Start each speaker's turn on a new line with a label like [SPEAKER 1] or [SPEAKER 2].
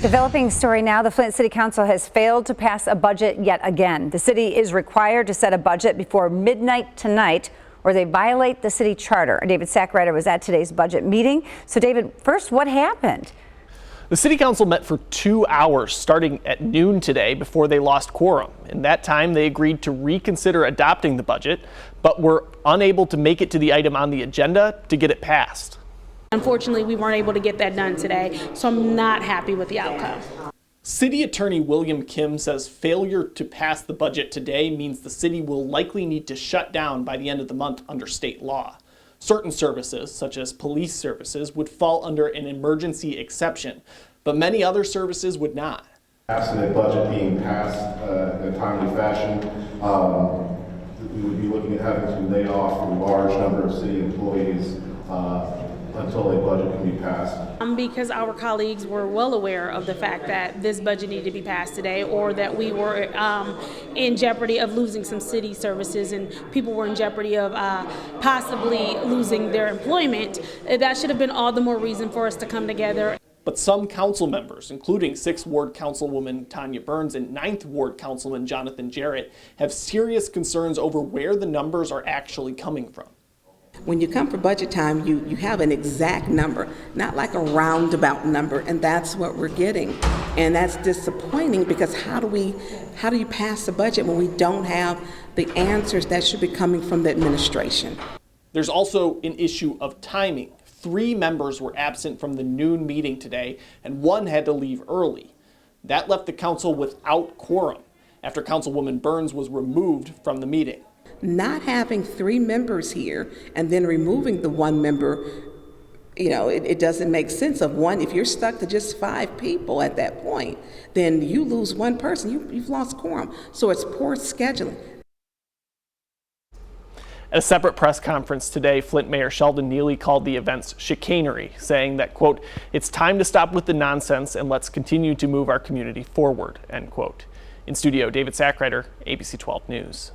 [SPEAKER 1] Developing story now, the Flint City Council has failed to pass a budget yet again. The city is required to set a budget before midnight tonight or they violate the city charter. David Sackrider was at today's budget meeting. So David, first, what happened?
[SPEAKER 2] The City Council met for 2 hours starting at noon today before they lost quorum. In that time, they agreed to reconsider adopting the budget, but were unable to make it to the item on the agenda to get it passed.
[SPEAKER 3] Unfortunately, we weren't able to get that done today, so I'm not happy with the outcome.
[SPEAKER 2] City Attorney William Kim says failure to pass the budget today means the city will likely need to shut down by the end of the month under state law. Certain services, such as police services, would fall under an emergency exception, but many other services would not.
[SPEAKER 4] Absent a budget being passed in a timely fashion, we would be looking at having to lay off a large number of city employees until a budget can be passed.
[SPEAKER 3] Because our colleagues were well aware of the fact that this budget needed to be passed today, or that we were in jeopardy of losing some city services and people were in jeopardy of possibly losing their employment, that should have been all the more reason for us to come together.
[SPEAKER 2] But some council members, including 6th Ward Councilwoman Tanya Burns and 9th Ward Councilman Jonathan Jarrett, have serious concerns over where the numbers are actually coming from.
[SPEAKER 5] When you come for budget time, you have an exact number, not like a roundabout number, and that's what we're getting. And that's disappointing because how do you pass a budget when we don't have the answers that should be coming from the administration?
[SPEAKER 2] There's also an issue of timing. 3 members were absent from the noon meeting today, and 1 had to leave early. That left the council without quorum after Councilwoman Burns was removed from the meeting.
[SPEAKER 5] Not having 3 members here and then removing the 1 member, it doesn't make sense of one. If you're stuck to just 5 people at that point, then you lose 1 person. You've lost quorum. So it's poor scheduling.
[SPEAKER 2] At a separate press conference today, Flint Mayor Sheldon Neely called the events chicanery, saying that, quote, "It's time to stop with the nonsense and let's continue to move our community forward," end quote. In studio, David Sackrider, ABC 12 News.